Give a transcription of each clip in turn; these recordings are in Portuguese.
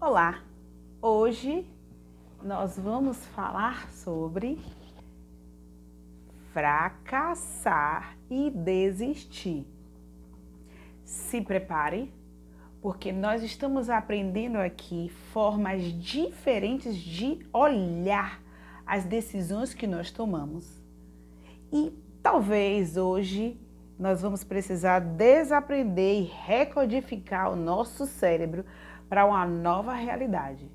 Olá! Hoje nós vamos falar sobre fracassar e desistir. Se prepare, porque nós estamos aprendendo aqui formas diferentes de olhar as decisões que nós tomamos. E talvez hoje nós vamos precisar desaprender e recodificar o nosso cérebro para uma nova realidade.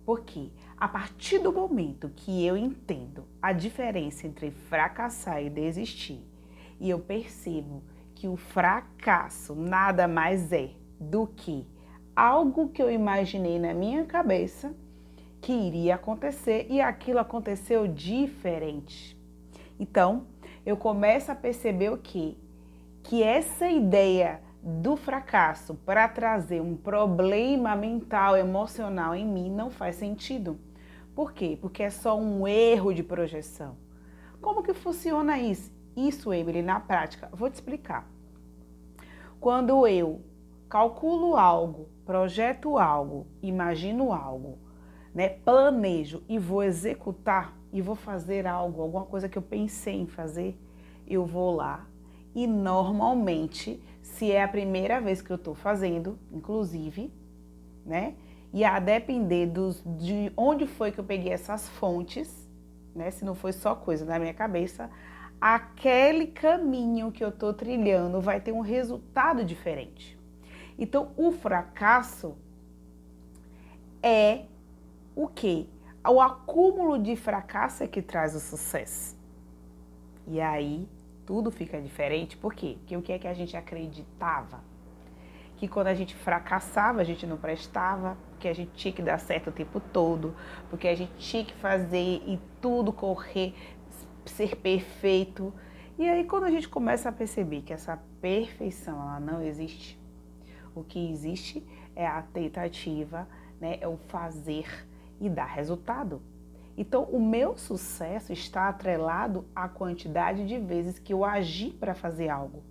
Porque a partir do momento que eu entendo a diferença entre fracassar e desistir, e eu percebo que o fracasso nada mais é do que algo que eu imaginei na minha cabeça que iria acontecer e aquilo aconteceu diferente. Então, eu começo a perceber o quê? Que essa ideia do fracasso para trazer um problema mental, emocional em mim não faz sentido. Por quê? Porque é só um erro de projeção. Como que funciona isso? Isso, Emily, na prática, vou te explicar. Quando eu calculo algo, projeto algo, imagino algo, planejo e vou executar e vou fazer algo, alguma coisa que eu pensei em fazer, eu vou lá e normalmente, se é a primeira vez que eu estou fazendo, inclusive, e a depender de onde foi que eu peguei essas fontes, se não foi só coisa na minha cabeça, aquele caminho que eu estou trilhando vai ter um resultado diferente. Então, o fracasso é o quê? O acúmulo de fracasso é que traz o sucesso. E aí, tudo fica diferente. Por quê? Porque o que é que a gente acreditava? Que quando a gente fracassava, a gente não prestava, que a gente tinha que dar certo o tempo todo, porque a gente tinha que fazer e tudo correr, ser perfeito. E aí, quando a gente começa a perceber que essa perfeição ela não existe, o que existe é a tentativa, é o fazer e dar resultado. Então, o meu sucesso está atrelado à quantidade de vezes que eu agi para fazer algo.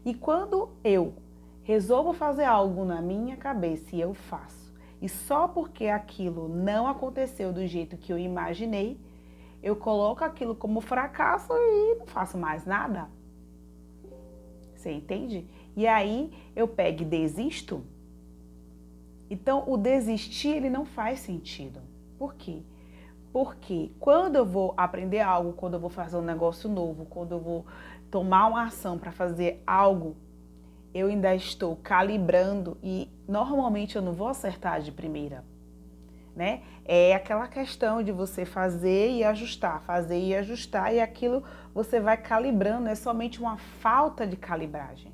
E quando eu resolvo fazer algo na minha cabeça e eu faço, e só porque aquilo não aconteceu do jeito que eu imaginei, eu coloco aquilo como fracasso e não faço mais nada. Você entende? E aí eu pego e desisto. Então, o desistir ele não faz sentido. Por quê? Porque quando eu vou aprender algo, quando eu vou fazer um negócio novo, quando eu vou tomar uma ação para fazer algo, eu ainda estou calibrando e normalmente eu não vou acertar de primeira, É aquela questão de você fazer e ajustar e aquilo você vai calibrando, é somente uma falta de calibragem.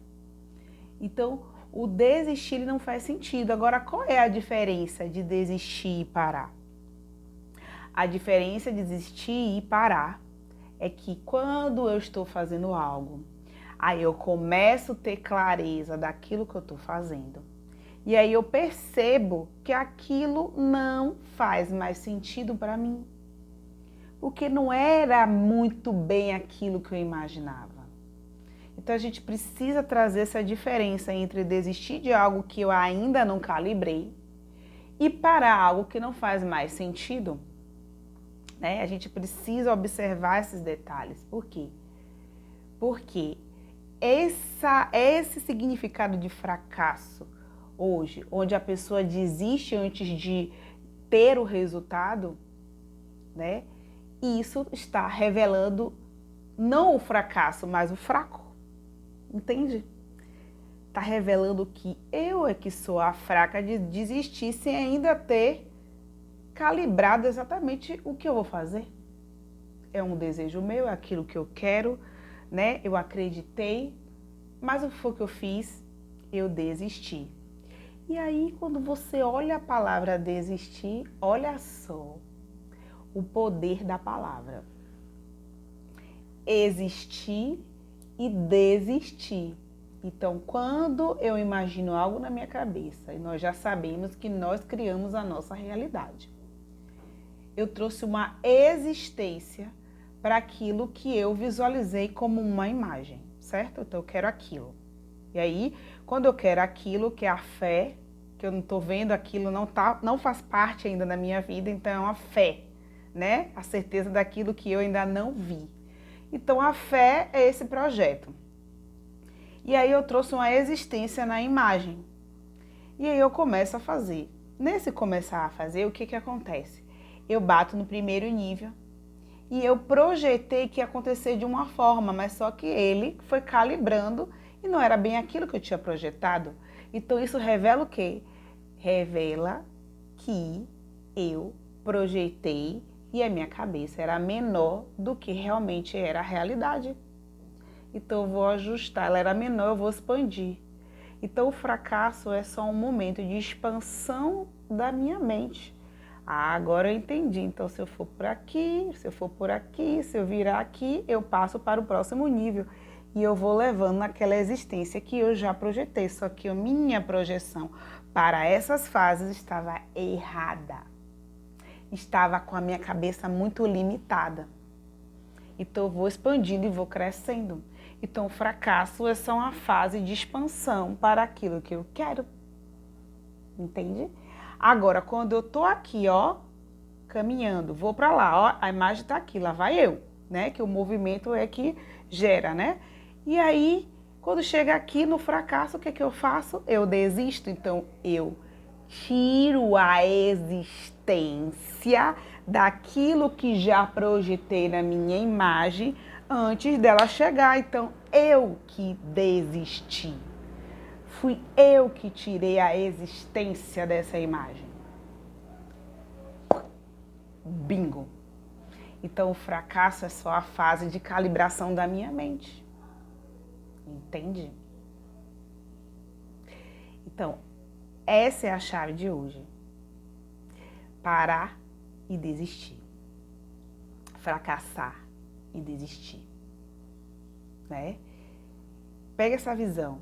Então, o desistir ele não faz sentido. Agora, qual é a diferença de desistir e parar? A diferença de desistir e parar é que quando eu estou fazendo algo, aí eu começo a ter clareza daquilo que eu estou fazendo. E aí eu percebo que aquilo não faz mais sentido para mim. Porque não era muito bem aquilo que eu imaginava. Então a gente precisa trazer essa diferença entre desistir de algo que eu ainda não calibrei e parar algo que não faz mais sentido. A gente precisa observar esses detalhes. Por quê? Porque esse significado de fracasso hoje, onde a pessoa desiste antes de ter o resultado, isso está revelando não o fracasso, mas o fraco. Entende? Está revelando que eu é que sou a fraca de desistir sem ainda ter calibrado exatamente o que eu vou fazer. É um desejo meu, é aquilo que eu quero, Eu acreditei, mas o que foi que eu fiz? Eu desisti. E aí, quando você olha a palavra desistir, olha só o poder da palavra. Existir e desistir. Então, quando eu imagino algo na minha cabeça, e nós já sabemos que nós criamos a nossa realidade, eu trouxe uma existência para aquilo que eu visualizei como uma imagem, certo? Então, eu quero aquilo. E aí, quando eu quero aquilo, que é a fé, que eu não estou vendo aquilo, não faz parte ainda da minha vida, então é uma fé, né? A certeza daquilo que eu ainda não vi. Então a fé é esse projeto. E aí eu trouxe uma existência na imagem. E aí eu começo a fazer. Nesse começar a fazer, o que acontece? Eu bato no primeiro nível e eu projetei que ia acontecer de uma forma, mas só que ele foi calibrando e não era bem aquilo que eu tinha projetado. Então isso revela o quê? Revela que eu projetei e a minha cabeça era menor do que realmente era a realidade. Então eu vou ajustar, ela era menor, eu vou expandir. Então o fracasso é só um momento de expansão da minha mente. Ah, agora eu entendi. Então se eu for por aqui, se eu for por aqui, se eu virar aqui, eu passo para o próximo nível. E eu vou levando naquela existência que eu já projetei. Só que a minha projeção para essas fases estava errada. Estava com a minha cabeça muito limitada. Então eu vou expandindo e vou crescendo. Então o fracasso é só uma fase de expansão para aquilo que eu quero. Entende? Agora, quando eu tô aqui, ó, caminhando, vou para lá, ó, a imagem tá aqui, lá vai eu, né? Que o movimento é que gera, né? E aí, quando chega aqui no fracasso, o que é que eu faço? Eu desisto, então eu tiro a existência daquilo que já projetei na minha imagem antes dela chegar. Então, eu que desisti. Fui eu que tirei a existência dessa imagem. Bingo! Então, o fracasso é só a fase de calibração da minha mente. Entende? Então, essa é a chave de hoje. Parar e desistir. Fracassar e desistir. Né? Pega essa visão.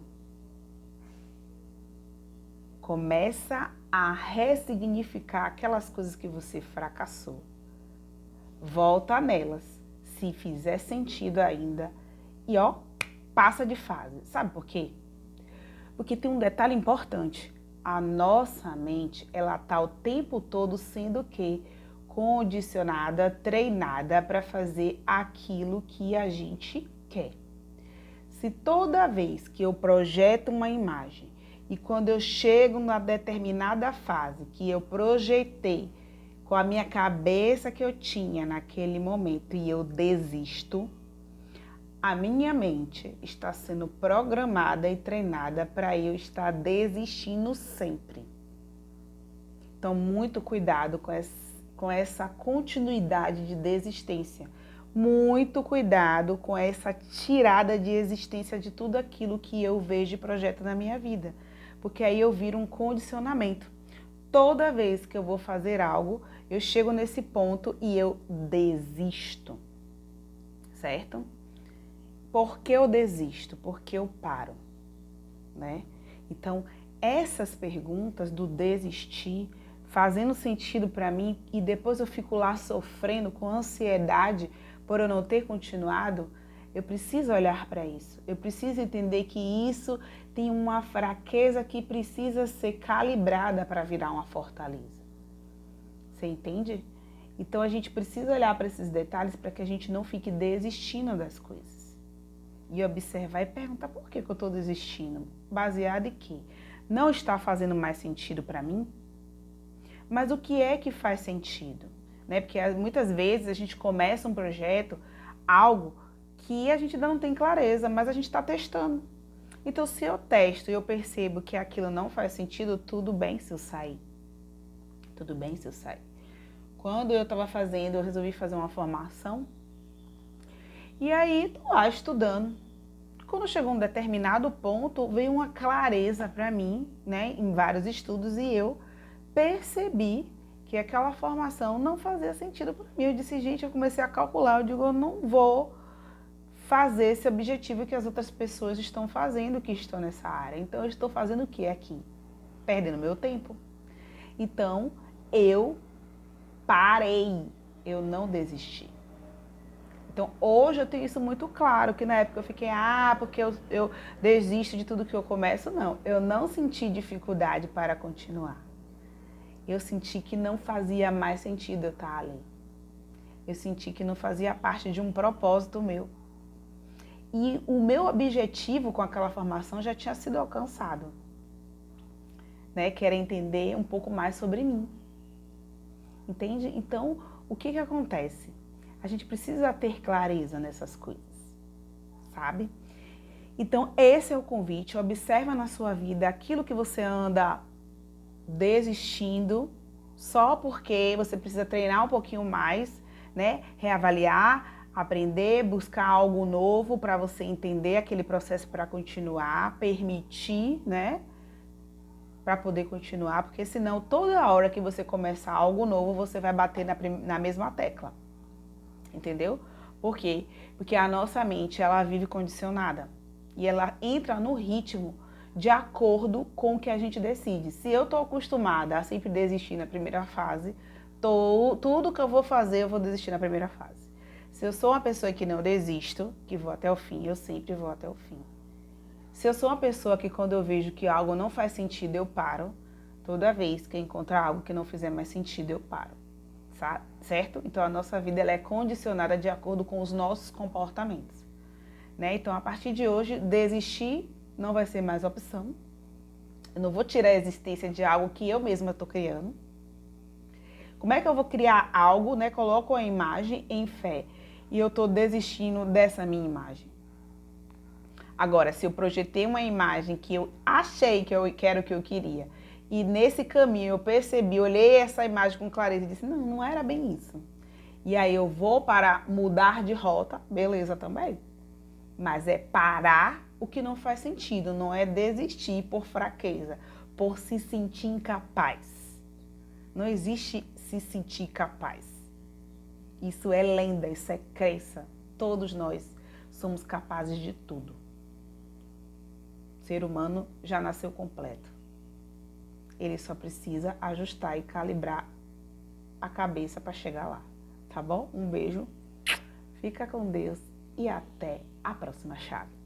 Começa a ressignificar aquelas coisas que você fracassou. Volta nelas, se fizer sentido ainda. E ó, passa de fase. Sabe por quê? Porque tem um detalhe importante. A nossa mente, ela tá o tempo todo sendo o quê? Condicionada, treinada para fazer aquilo que a gente quer. Se toda vez que eu projeto uma imagem e quando eu chego na determinada fase que eu projetei com a minha cabeça que eu tinha naquele momento e eu desisto, a minha mente está sendo programada e treinada para eu estar desistindo sempre. Então, muito cuidado com essa continuidade de desistência. Muito cuidado com essa tirada de existência de tudo aquilo que eu vejo e projeto na minha vida. Porque aí eu viro um condicionamento. Toda vez que eu vou fazer algo, eu chego nesse ponto e eu desisto. Certo? Por que eu desisto? Porque eu paro, né? Então, essas perguntas do desistir fazendo sentido para mim e depois eu fico lá sofrendo com ansiedade por eu não ter continuado, eu preciso olhar para isso. Eu preciso entender que isso tem uma fraqueza que precisa ser calibrada para virar uma fortaleza. Você entende? Então, a gente precisa olhar para esses detalhes para que a gente não fique desistindo das coisas. E observar e perguntar por que eu estou desistindo. Baseado em que não está fazendo mais sentido para mim? Mas o que é que faz sentido? Né? Porque muitas vezes a gente começa um projeto, algo que a gente ainda não tem clareza, mas a gente está testando. Então, se eu testo e eu percebo que aquilo não faz sentido, tudo bem se eu sair. Tudo bem se eu sair. Quando eu estava fazendo, eu resolvi fazer uma formação. E aí, tô lá estudando. Quando chegou um determinado ponto, veio uma clareza para mim, né, em vários estudos, e eu percebi que aquela formação não fazia sentido para mim. Eu disse, gente, eu comecei a calcular, eu digo, eu não vou fazer esse objetivo que as outras pessoas estão fazendo, que estão nessa área. Então, eu estou fazendo o que aqui? Perdendo meu tempo. Então, eu parei, eu não desisti. Então, hoje eu tenho isso muito claro, que na época eu fiquei, porque eu desisto de tudo que eu começo. Não, eu não senti dificuldade para continuar. Eu senti que não fazia mais sentido eu estar ali. Eu senti que não fazia parte de um propósito meu. E o meu objetivo com aquela formação já tinha sido alcançado, né? Que era entender um pouco mais sobre mim. Entende? Então, o que acontece? A gente precisa ter clareza nessas coisas, sabe? Então, esse é o convite. Observa na sua vida aquilo que você anda desistindo só porque você precisa treinar um pouquinho mais, né? Reavaliar, aprender, buscar algo novo para você entender aquele processo para continuar, permitir, né? Para poder continuar, porque senão toda hora que você começar algo novo, você vai bater na mesma tecla. Entendeu? Por quê? Porque a nossa mente, ela vive condicionada e ela entra no ritmo de acordo com o que a gente decide. Se eu tô acostumada a sempre desistir na primeira fase, tudo que eu vou fazer, eu vou desistir na primeira fase. Se eu sou uma pessoa que não desisto, que vou até o fim, eu sempre vou até o fim. Se eu sou uma pessoa que quando eu vejo que algo não faz sentido, eu paro. Toda vez que eu encontrar algo que não fizer mais sentido, eu paro. Certo? Então, a nossa vida ela é condicionada de acordo com os nossos comportamentos. Né? Então, a partir de hoje, desistir não vai ser mais opção. Eu não vou tirar a existência de algo que eu mesma estou criando. Como é que eu vou criar algo, né? Coloco a imagem em fé e eu estou desistindo dessa minha imagem. Agora, se eu projetei uma imagem que eu achei que eu quero que eu queria e nesse caminho eu percebi, olhei essa imagem com clareza e disse, não era bem isso. E aí eu vou para mudar de rota, beleza também. Mas é parar o que não faz sentido, não é desistir por fraqueza, por se sentir incapaz. Não existe se sentir capaz. Isso é lenda, isso é crença. Todos nós somos capazes de tudo. O ser humano já nasceu completo. Ele só precisa ajustar e calibrar a cabeça para chegar lá. Tá bom? Um beijo, fica com Deus e até a próxima chave.